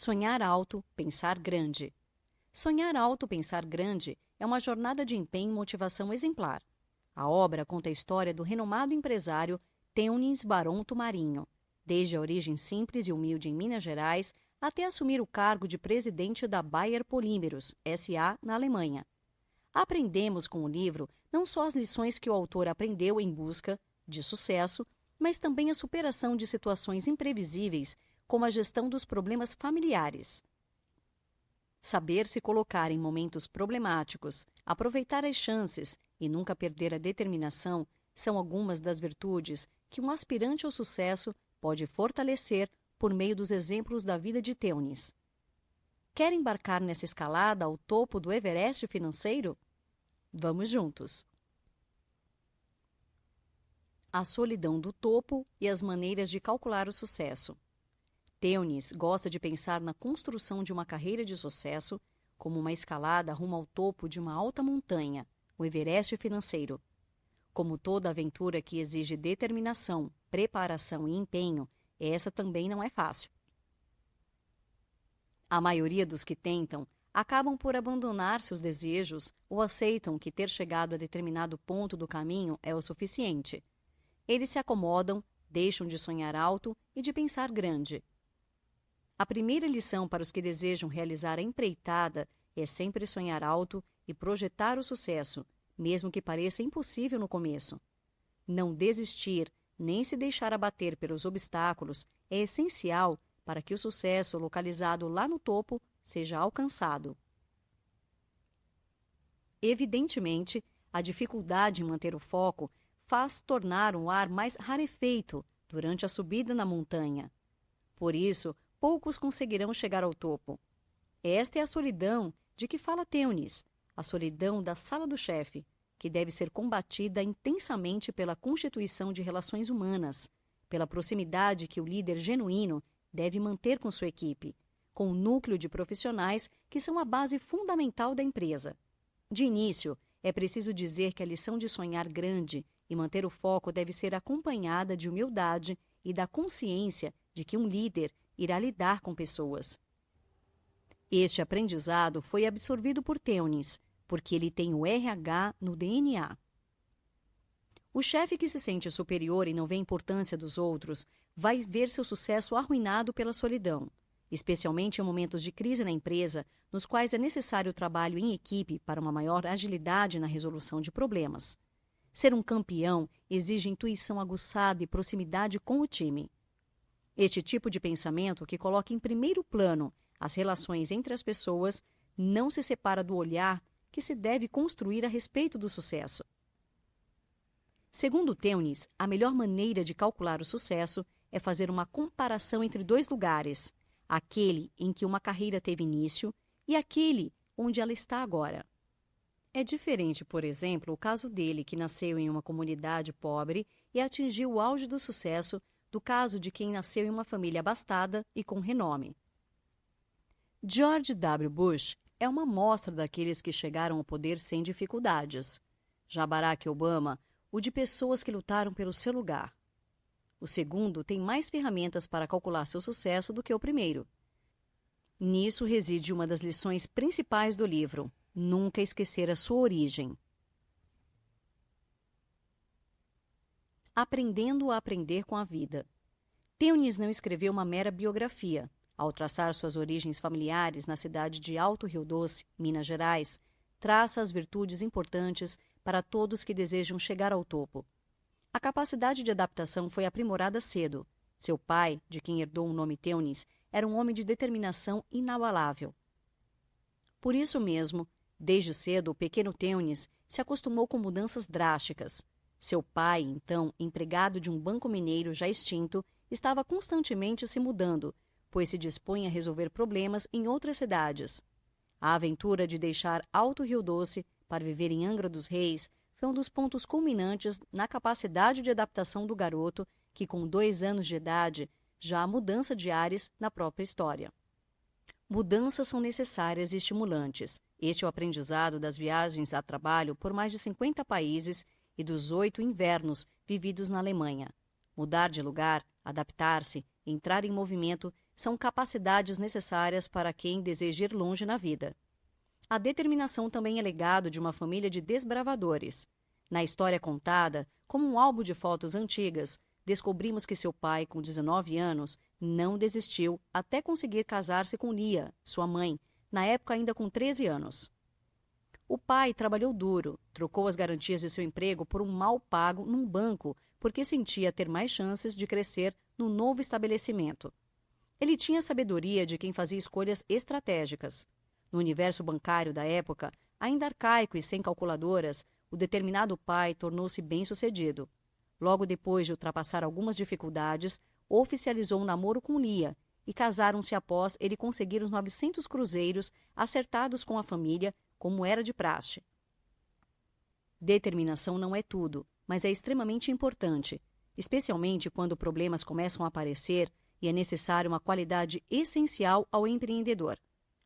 Sonhar alto, pensar grande. Sonhar alto, pensar grande é uma jornada de empenho e motivação exemplar. A obra conta a história do renomado empresário Teunis Barão Marinho, desde a origem simples e humilde em Minas Gerais até assumir o cargo de presidente da Bayer Polímeros, S.A., na Alemanha. Aprendemos com o livro não só as lições que o autor aprendeu em busca de sucesso, mas também a superação de situações imprevisíveis, como a gestão dos problemas familiares. Saber se colocar em momentos problemáticos, aproveitar as chances e nunca perder a determinação são algumas das virtudes que um aspirante ao sucesso pode fortalecer por meio dos exemplos da vida de Teunis. Quer embarcar nessa escalada ao topo do Everest financeiro? Vamos juntos! A solidão do topo e as maneiras de calcular o sucesso. Teunis gosta de pensar na construção de uma carreira de sucesso como uma escalada rumo ao topo de uma alta montanha, o Everest financeiro. Como toda aventura que exige determinação, preparação e empenho, essa também não é fácil. A maioria dos que tentam acabam por abandonar seus desejos ou aceitam que ter chegado a determinado ponto do caminho é o suficiente. Eles se acomodam, deixam de sonhar alto e de pensar grande. A primeira lição para os que desejam realizar a empreitada é sempre sonhar alto e projetar o sucesso, mesmo que pareça impossível no começo. Não desistir, nem se deixar abater pelos obstáculos é essencial para que o sucesso localizado lá no topo seja alcançado. Evidentemente, a dificuldade em manter o foco faz tornar o ar mais rarefeito durante a subida na montanha. Por isso, poucos conseguirão chegar ao topo. Esta é a solidão de que fala Teunis, a solidão da sala do chefe, que deve ser combatida intensamente pela constituição de relações humanas, pela proximidade que o líder genuíno deve manter com sua equipe, com o núcleo de profissionais que são a base fundamental da empresa. De início, é preciso dizer que a lição de sonhar grande e manter o foco deve ser acompanhada de humildade e da consciência de que um líder irá lidar com pessoas. Este aprendizado foi absorvido por Teunis, porque ele tem o RH no DNA. O chefe que se sente superior e não vê a importância dos outros vai ver seu sucesso arruinado pela solidão, especialmente em momentos de crise na empresa, nos quais é necessário o trabalho em equipe para uma maior agilidade na resolução de problemas. Ser um campeão exige intuição aguçada e proximidade com o time. Este tipo de pensamento, que coloca em primeiro plano as relações entre as pessoas, não se separa do olhar que se deve construir a respeito do sucesso. Segundo Teunis, a melhor maneira de calcular o sucesso é fazer uma comparação entre dois lugares, aquele em que uma carreira teve início e aquele onde ela está agora. É diferente, por exemplo, o caso dele, que nasceu em uma comunidade pobre e atingiu o auge do sucesso, do caso de quem nasceu em uma família abastada e com renome. George W. Bush é uma amostra daqueles que chegaram ao poder sem dificuldades. Já Barack Obama, o de pessoas que lutaram pelo seu lugar. O segundo tem mais ferramentas para calcular seu sucesso do que o primeiro. Nisso reside uma das lições principais do livro: nunca esquecer a sua origem. Aprendendo a aprender com a vida. Teunis não escreveu uma mera biografia. Ao traçar suas origens familiares na cidade de Alto Rio Doce, Minas Gerais, traça as virtudes importantes para todos que desejam chegar ao topo. A capacidade de adaptação foi aprimorada cedo. Seu pai, de quem herdou o nome Teunis, era um homem de determinação inabalável. Por isso mesmo, desde cedo, o pequeno Teunis se acostumou com mudanças drásticas. Seu pai, então empregado de um banco mineiro já extinto, estava constantemente se mudando, pois se dispunha a resolver problemas em outras cidades. A aventura de deixar Alto Rio Doce para viver em Angra dos Reis foi um dos pontos culminantes na capacidade de adaptação do garoto, que com 2 anos de idade já há mudança de ares na própria história. Mudanças são necessárias e estimulantes. Este é o aprendizado das viagens a trabalho por mais de 50 países e dos 8 invernos vividos na Alemanha. Mudar de lugar, adaptar-se, entrar em movimento são capacidades necessárias para quem deseja ir longe na vida. A determinação também é legado de uma família de desbravadores. Na história contada, como um álbum de fotos antigas, descobrimos que seu pai, com 19 anos, não desistiu até conseguir casar-se com Lia, sua mãe, na época ainda com 13 anos. O pai trabalhou duro, trocou as garantias de seu emprego por um mal pago num banco porque sentia ter mais chances de crescer no novo estabelecimento. Ele tinha a sabedoria de quem fazia escolhas estratégicas. No universo bancário da época, ainda arcaico e sem calculadoras, o determinado pai tornou-se bem-sucedido. Logo depois de ultrapassar algumas dificuldades, oficializou um namoro com Lia e casaram-se após ele conseguir os 900 cruzeiros acertados com a família, como era de praxe. Determinação não é tudo, mas é extremamente importante, especialmente quando problemas começam a aparecer e é necessária uma qualidade essencial ao empreendedor: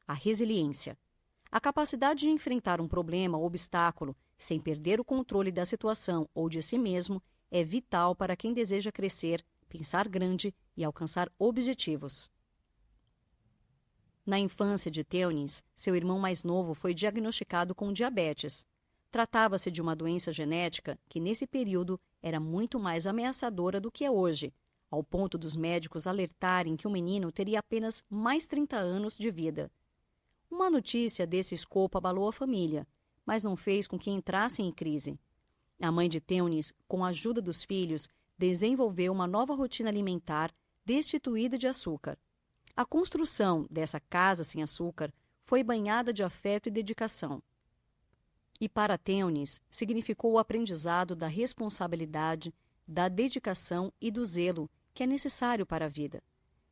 a resiliência. A capacidade de enfrentar um problema ou obstáculo sem perder o controle da situação ou de si mesmo é vital para quem deseja crescer, pensar grande e alcançar objetivos. Na infância de Teunis, seu irmão mais novo foi diagnosticado com diabetes. Tratava-se de uma doença genética que, nesse período, era muito mais ameaçadora do que é hoje, ao ponto dos médicos alertarem que o menino teria apenas mais 30 anos de vida. Uma notícia desse escopo abalou a família, mas não fez com que entrassem em crise. A mãe de Teunis, com a ajuda dos filhos, desenvolveu uma nova rotina alimentar destituída de açúcar. A construção dessa casa sem açúcar foi banhada de afeto e dedicação. E para Teunis, significou o aprendizado da responsabilidade, da dedicação e do zelo que é necessário para a vida.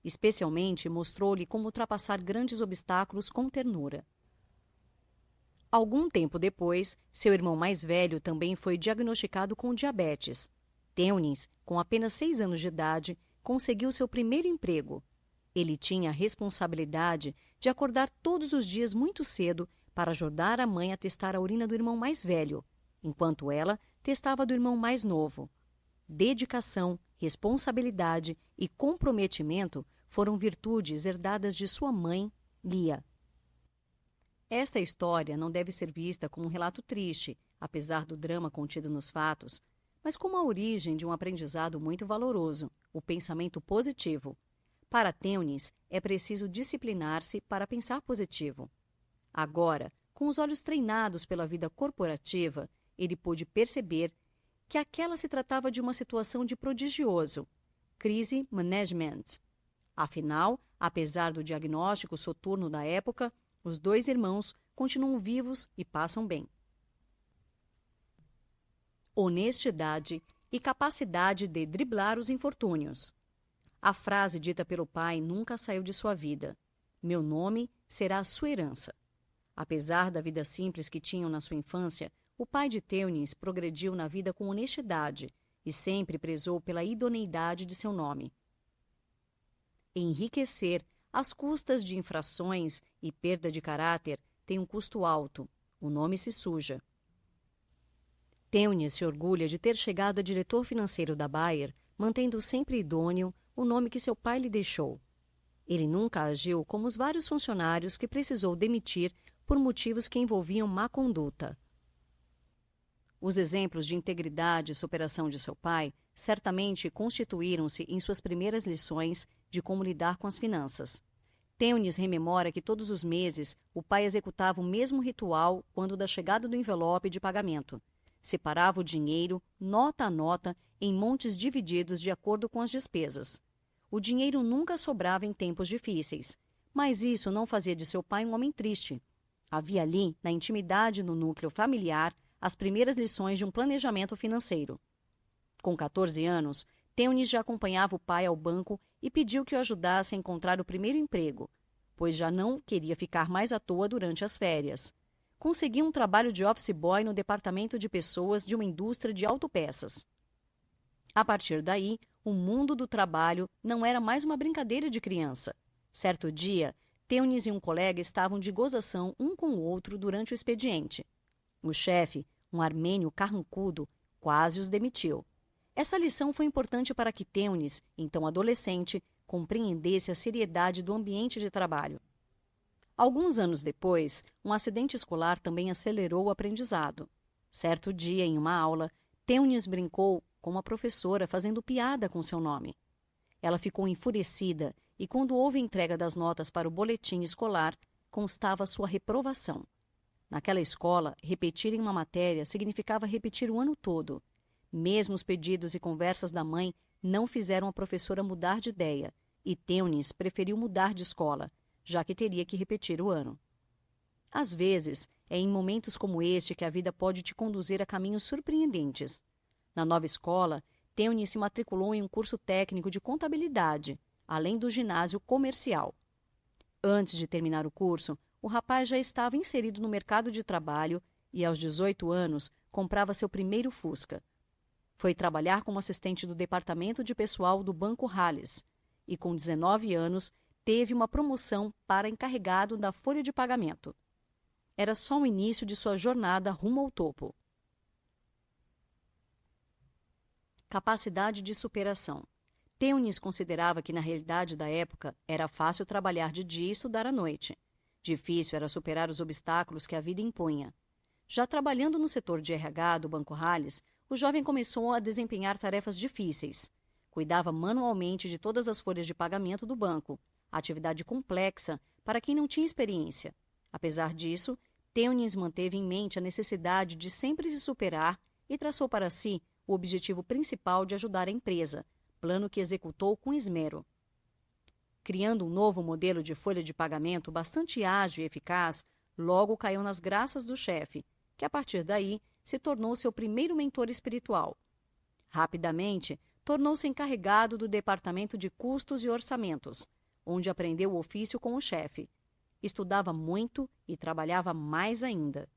Especialmente, mostrou-lhe como ultrapassar grandes obstáculos com ternura. Algum tempo depois, seu irmão mais velho também foi diagnosticado com diabetes. Teunis, com apenas 6 anos de idade, conseguiu seu primeiro emprego. Ele tinha a responsabilidade de acordar todos os dias muito cedo para ajudar a mãe a testar a urina do irmão mais velho, enquanto ela testava a do irmão mais novo. Dedicação, responsabilidade e comprometimento foram virtudes herdadas de sua mãe, Lia. Esta história não deve ser vista como um relato triste, apesar do drama contido nos fatos, mas como a origem de um aprendizado muito valoroso, o pensamento positivo. Para Teunis, é preciso disciplinar-se para pensar positivo. Agora, com os olhos treinados pela vida corporativa, ele pôde perceber que aquela se tratava de uma situação de prodigioso, crise management. Afinal, apesar do diagnóstico soturno da época, os 2 irmãos continuam vivos e passam bem. Honestidade e capacidade de driblar os infortúnios. A frase dita pelo pai nunca saiu de sua vida: "Meu nome será a sua herança". Apesar da vida simples que tinham na sua infância, o pai de Teunis progrediu na vida com honestidade e sempre prezou pela idoneidade de seu nome. Enriquecer às custas de infrações e perda de caráter tem um custo alto. O nome se suja. Teunis se orgulha de ter chegado a diretor financeiro da Bayer, mantendo sempre idôneo o nome que seu pai lhe deixou. Ele nunca agiu como os vários funcionários que precisou demitir por motivos que envolviam má conduta. Os exemplos de integridade e superação de seu pai certamente constituíram-se em suas primeiras lições de como lidar com as finanças. Teunis rememora que todos os meses o pai executava o mesmo ritual quando da chegada do envelope de pagamento. Separava o dinheiro, nota a nota, em montes divididos de acordo com as despesas. O dinheiro nunca sobrava em tempos difíceis, mas isso não fazia de seu pai um homem triste. Havia ali, na intimidade do núcleo familiar, as primeiras lições de um planejamento financeiro. Com 14 anos, Teunis já acompanhava o pai ao banco e pediu que o ajudasse a encontrar o primeiro emprego, pois já não queria ficar mais à toa durante as férias. Conseguiu um trabalho de office boy no departamento de pessoas de uma indústria de autopeças. A partir daí, o mundo do trabalho não era mais uma brincadeira de criança. Certo dia, Teunis e um colega estavam de gozação um com o outro durante o expediente. O chefe, um armênio carrancudo, quase os demitiu. Essa lição foi importante para que Teunis, então adolescente, compreendesse a seriedade do ambiente de trabalho. Alguns anos depois, um acidente escolar também acelerou o aprendizado. Certo dia, em uma aula, Teunis brincou com uma professora fazendo piada com seu nome. Ela ficou enfurecida e, quando houve entrega das notas para o boletim escolar, constava sua reprovação. Naquela escola, repetir em uma matéria significava repetir o ano todo. Mesmo os pedidos e conversas da mãe não fizeram a professora mudar de ideia, e Teunis preferiu mudar de escola, já que teria que repetir o ano. Às vezes, é em momentos como este que a vida pode te conduzir a caminhos surpreendentes. Na nova escola, Teunis se matriculou em um curso técnico de contabilidade, além do ginásio comercial. Antes de terminar o curso, o rapaz já estava inserido no mercado de trabalho e, aos 18 anos, comprava seu primeiro Fusca. Foi trabalhar como assistente do departamento de pessoal do Banco Halles e, com 19 anos, teve uma promoção para encarregado da folha de pagamento. Era só o início de sua jornada rumo ao topo. Capacidade de superação. Teunis considerava que, na realidade da época, era fácil trabalhar de dia e estudar à noite. Difícil era superar os obstáculos que a vida impunha. Já trabalhando no setor de RH do Banco Halles, o jovem começou a desempenhar tarefas difíceis. Cuidava manualmente de todas as folhas de pagamento do banco, atividade complexa para quem não tinha experiência. Apesar disso, Teunis manteve em mente a necessidade de sempre se superar e traçou para si o objetivo principal de ajudar a empresa, plano que executou com esmero. Criando um novo modelo de folha de pagamento bastante ágil e eficaz, logo caiu nas graças do chefe, que a partir daí se tornou seu primeiro mentor espiritual. Rapidamente, tornou-se encarregado do departamento de custos e orçamentos, onde aprendeu o ofício com o chefe. Estudava muito e trabalhava mais ainda.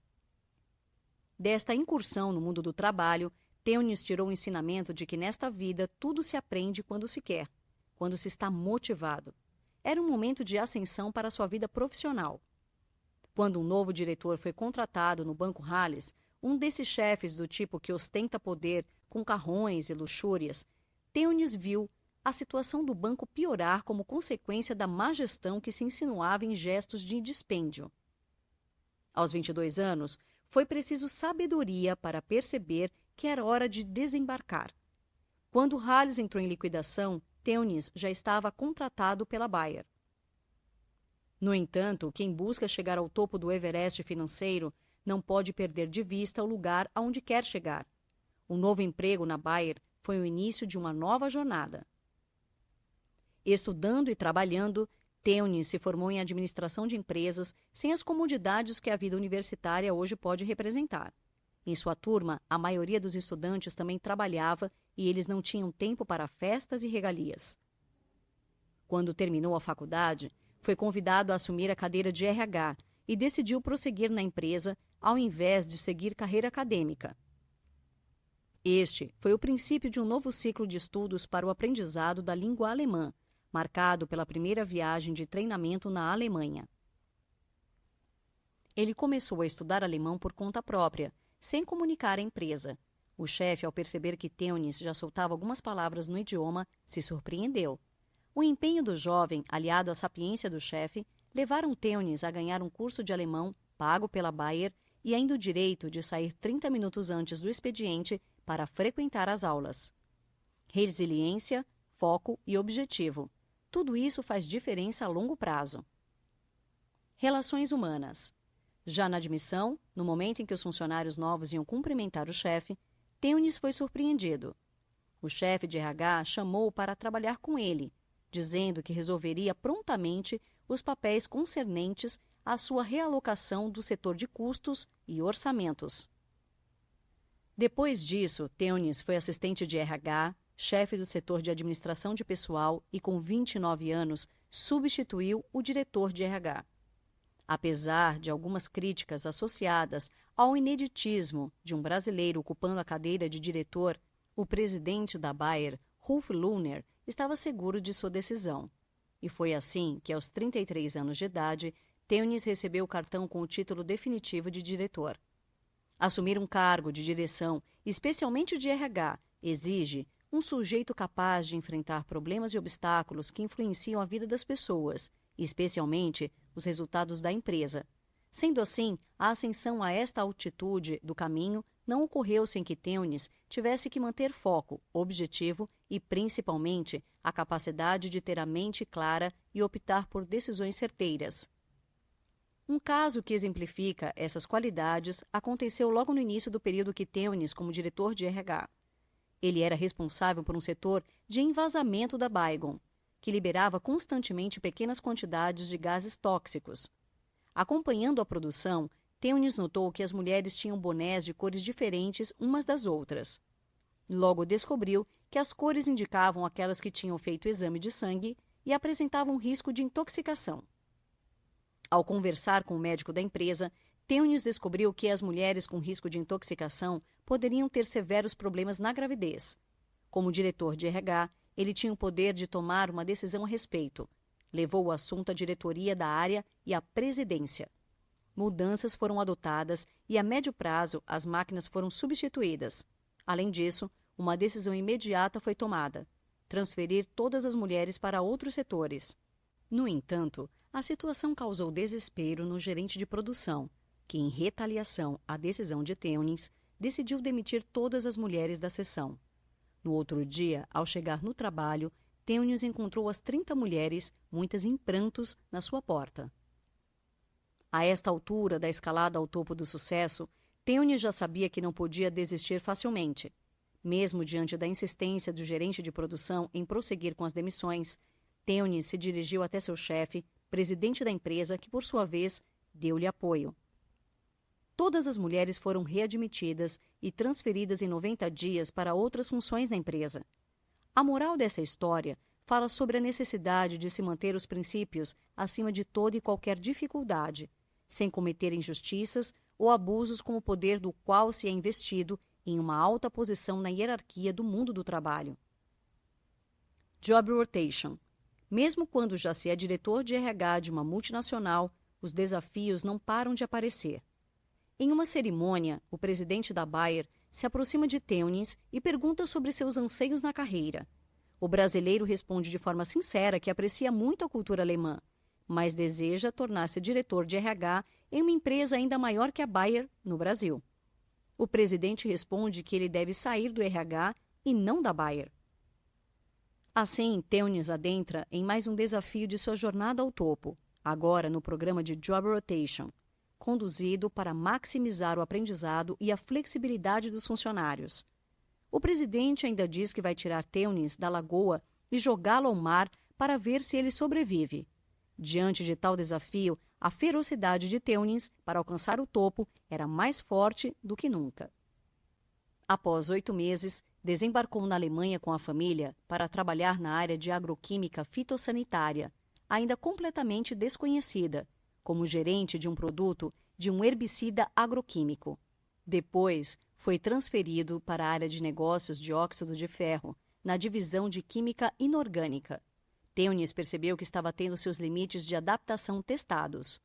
Desta incursão no mundo do trabalho, Teunis tirou o ensinamento de que nesta vida tudo se aprende quando se quer, quando se está motivado. Era um momento de ascensão para sua vida profissional. Quando um novo diretor foi contratado no Banco Halles, um desses chefes do tipo que ostenta poder com carrões e luxúrias, Teunis viu a situação do banco piorar como consequência da má gestão que se insinuava em gestos de dispêndio. Aos 22 anos, foi preciso sabedoria para perceber que era hora de desembarcar. Quando Halles entrou em liquidação, Teunis já estava contratado pela Bayer. No entanto, quem busca chegar ao topo do Everest financeiro não pode perder de vista o lugar aonde quer chegar. O novo emprego na Bayer foi o início de uma nova jornada. Estudando e trabalhando, Teunis se formou em administração de empresas sem as comodidades que a vida universitária hoje pode representar. Em sua turma, a maioria dos estudantes também trabalhava e eles não tinham tempo para festas e regalias. Quando terminou a faculdade, foi convidado a assumir a cadeira de RH e decidiu prosseguir na empresa ao invés de seguir carreira acadêmica. Este foi o princípio de um novo ciclo de estudos para o aprendizado da língua alemã, marcado pela primeira viagem de treinamento na Alemanha. Ele começou a estudar alemão por conta própria, sem comunicar à empresa. O chefe, ao perceber que Teunis já soltava algumas palavras no idioma, se surpreendeu. O empenho do jovem, aliado à sapiência do chefe, levaram Teunis a ganhar um curso de alemão pago pela Bayer e ainda o direito de sair 30 minutos antes do expediente para frequentar as aulas. Resiliência, foco e objetivo. Tudo isso faz diferença a longo prazo. Relações humanas. Já na admissão, no momento em que os funcionários novos iam cumprimentar o chefe, Teunis foi surpreendido. O chefe de RH chamou-o para trabalhar com ele, dizendo que resolveria prontamente os papéis concernentes à sua realocação do setor de custos e orçamentos. Depois disso, Teunis foi assistente de RH, chefe do setor de administração de pessoal e, com 29 anos, substituiu o diretor de RH. Apesar de algumas críticas associadas ao ineditismo de um brasileiro ocupando a cadeira de diretor, o presidente da Bayer, Rolf Luhner, estava seguro de sua decisão. E foi assim que, aos 33 anos de idade, Teunis recebeu o cartão com o título definitivo de diretor. Assumir um cargo de direção, especialmente de RH, exige um sujeito capaz de enfrentar problemas e obstáculos que influenciam a vida das pessoas, especialmente os resultados da empresa. Sendo assim, a ascensão a esta altitude do caminho não ocorreu sem que Teunis tivesse que manter foco, objetivo e, principalmente, a capacidade de ter a mente clara e optar por decisões certeiras. Um caso que exemplifica essas qualidades aconteceu logo no início do período que Teunis, como diretor de RH. Ele era responsável por um setor de envasamento da Baygon, que liberava constantemente pequenas quantidades de gases tóxicos. Acompanhando a produção, Teunis notou que as mulheres tinham bonés de cores diferentes umas das outras. Logo descobriu que as cores indicavam aquelas que tinham feito exame de sangue e apresentavam risco de intoxicação. Ao conversar com o médico da empresa, Teunis descobriu que as mulheres com risco de intoxicação poderiam ter severos problemas na gravidez. Como diretor de RH, ele tinha o poder de tomar uma decisão a respeito. Levou o assunto à diretoria da área e à presidência. Mudanças foram adotadas e, a médio prazo, as máquinas foram substituídas. Além disso, uma decisão imediata foi tomada: transferir todas as mulheres para outros setores. No entanto, a situação causou desespero no gerente de produção, que, em retaliação à decisão de Teunis, decidiu demitir todas as mulheres da seção. No outro dia, ao chegar no trabalho, Teunis encontrou as 30 mulheres, muitas em prantos, na sua porta. A esta altura da escalada ao topo do sucesso, Teunis já sabia que não podia desistir facilmente. Mesmo diante da insistência do gerente de produção em prosseguir com as demissões, Teunis se dirigiu até seu chefe, presidente da empresa, que, por sua vez, deu-lhe apoio. Todas as mulheres foram readmitidas e transferidas em 90 dias para outras funções na empresa. A moral dessa história fala sobre a necessidade de se manter os princípios acima de toda e qualquer dificuldade, sem cometer injustiças ou abusos com o poder do qual se é investido em uma alta posição na hierarquia do mundo do trabalho. Job rotation. Mesmo quando já se é diretor de RH de uma multinacional, os desafios não param de aparecer. Em uma cerimônia, o presidente da Bayer se aproxima de Teunis e pergunta sobre seus anseios na carreira. O brasileiro responde de forma sincera que aprecia muito a cultura alemã, mas deseja tornar-se diretor de RH em uma empresa ainda maior que a Bayer, no Brasil. O presidente responde que ele deve sair do RH e não da Bayer. Assim, Teunis adentra em mais um desafio de sua jornada ao topo, agora no programa de Job Rotation, conduzido para maximizar o aprendizado e a flexibilidade dos funcionários. O presidente ainda diz que vai tirar Teunis da lagoa e jogá-lo ao mar para ver se ele sobrevive. Diante de tal desafio, a ferocidade de Teunis para alcançar o topo era mais forte do que nunca. Após 8 meses, desembarcou na Alemanha com a família para trabalhar na área de agroquímica fitossanitária, ainda completamente desconhecida, como gerente de um produto de um herbicida agroquímico. Depois, foi transferido para a área de negócios de óxido de ferro, na divisão de química inorgânica. Teunis percebeu que estava tendo seus limites de adaptação testados.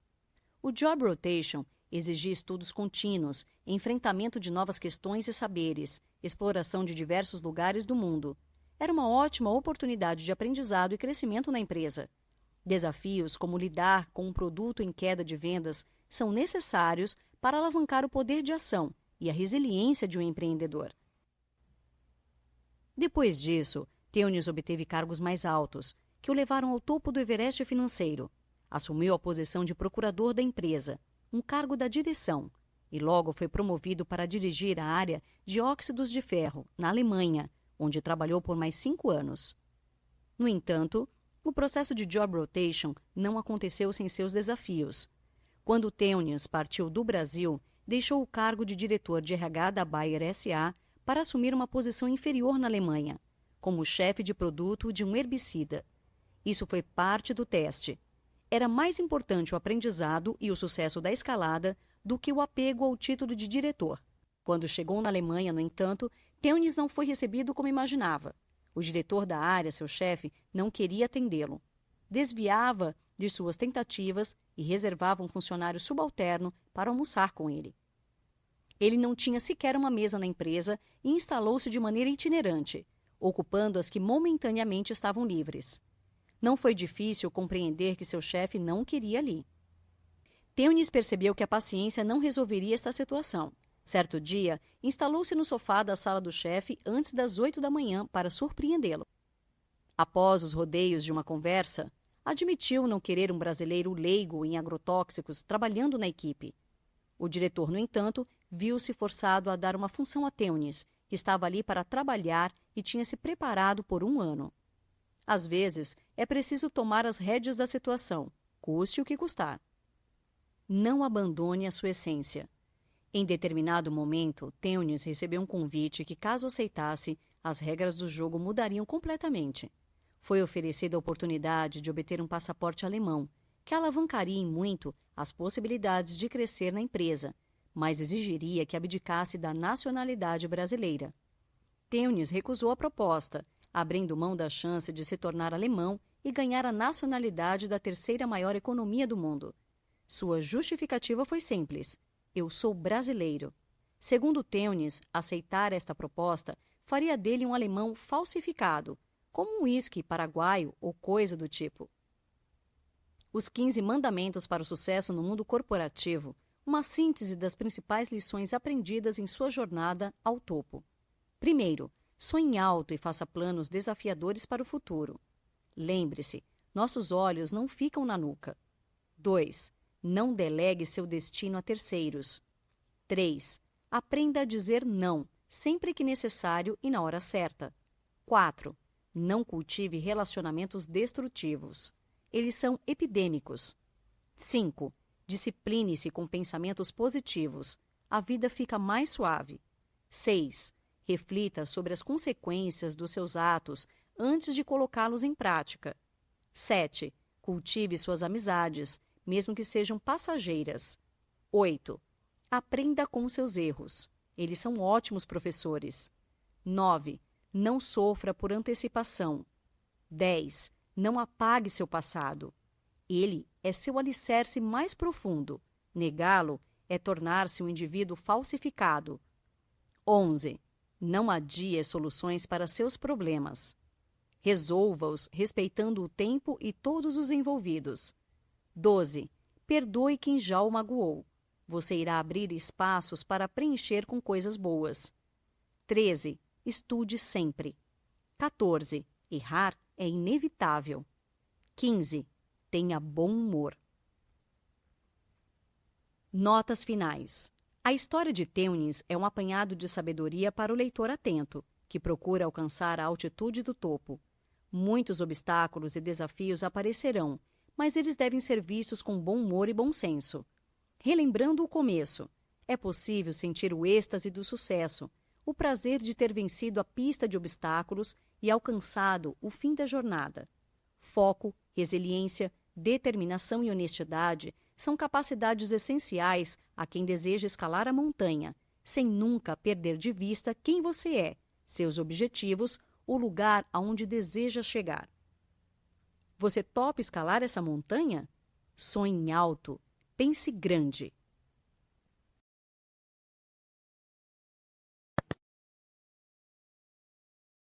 O Job Rotation exigia estudos contínuos, enfrentamento de novas questões e saberes, exploração de diversos lugares do mundo. Era uma ótima oportunidade de aprendizado e crescimento na empresa. Desafios como lidar com um produto em queda de vendas são necessários para alavancar o poder de ação e a resiliência de um empreendedor. Depois disso, Teunis obteve cargos mais altos, que o levaram ao topo do Everest financeiro. Assumiu a posição de procurador da empresa, um cargo da direção, e logo foi promovido para dirigir a área de óxidos de ferro, na Alemanha, onde trabalhou por mais 5 anos. No entanto, o processo de Job Rotation não aconteceu sem seus desafios. Quando Teunis partiu do Brasil, deixou o cargo de diretor de RH da Bayer S.A. para assumir uma posição inferior na Alemanha, como chefe de produto de um herbicida. Isso foi parte do teste. Era mais importante o aprendizado e o sucesso da escalada do que o apego ao título de diretor. Quando chegou na Alemanha, no entanto, Teunis não foi recebido como imaginava. O diretor da área, seu chefe, não queria atendê-lo. Desviava de suas tentativas e reservava um funcionário subalterno para almoçar com ele. Ele não tinha sequer uma mesa na empresa e instalou-se de maneira itinerante. ocupando as que momentaneamente estavam livres. Não foi difícil compreender que seu chefe não queria ali. Teunis percebeu que a paciência não resolveria esta situação. Certo dia, instalou-se no sofá da sala do chefe antes das 8 da manhã para surpreendê-lo. Após os rodeios de uma conversa, admitiu não querer um brasileiro leigo em agrotóxicos trabalhando na equipe. O diretor, no entanto, viu-se forçado a dar uma função a Teunis, que estava ali para trabalhar e tinha se preparado por 1 ano. Às vezes, é preciso tomar as rédeas da situação, custe o que custar. Não abandone a sua essência. Em determinado momento, Teunis recebeu um convite que, caso aceitasse, as regras do jogo mudariam completamente. Foi oferecida a oportunidade de obter um passaporte alemão, que alavancaria em muito as possibilidades de crescer na empresa, mas exigiria que abdicasse da nacionalidade brasileira. Teunis recusou a proposta, abrindo mão da chance de se tornar alemão e ganhar a nacionalidade da terceira maior economia do mundo. Sua justificativa foi simples: eu sou brasileiro. Segundo Teunis, aceitar esta proposta faria dele um alemão falsificado, como um uísque paraguaio ou coisa do tipo. Os 15 mandamentos para o sucesso no mundo corporativo, uma síntese das principais lições aprendidas em sua jornada ao topo. Primeiro, sonhe alto e faça planos desafiadores para o futuro. Lembre-se, nossos olhos não ficam na nuca. 2. Não delegue seu destino a terceiros. 3. Aprenda a dizer não, sempre que necessário e na hora certa. 4. Não cultive relacionamentos destrutivos. Eles são epidêmicos. 5. Discipline-se com pensamentos positivos. A vida fica mais suave. 6. Reflita sobre as consequências dos seus atos antes de colocá-los em prática. 7. Cultive suas amizades, mesmo que sejam passageiras. 8. Aprenda com seus erros. Eles são ótimos professores. 9. Não sofra por antecipação. 10. Não apague seu passado. Ele é seu alicerce mais profundo. Negá-lo é tornar-se um indivíduo falsificado. 11. Não adie soluções para seus problemas. Resolva-os respeitando o tempo e todos os envolvidos. 12. Perdoe quem já o magoou. Você irá abrir espaços para preencher com coisas boas. 13. Estude sempre. 14. Errar é inevitável. 15. Tenha bom humor. Notas finais. A história de Teunis é um apanhado de sabedoria para o leitor atento, que procura alcançar a altitude do topo. Muitos obstáculos e desafios aparecerão, mas eles devem ser vistos com bom humor e bom senso. Relembrando o começo, é possível sentir o êxtase do sucesso, o prazer de ter vencido a pista de obstáculos e alcançado o fim da jornada. Foco, resiliência, determinação e honestidade são capacidades essenciais a quem deseja escalar a montanha, sem nunca perder de vista quem você é, seus objetivos, o lugar aonde deseja chegar. Você topa escalar essa montanha? Sonhe alto, pense grande.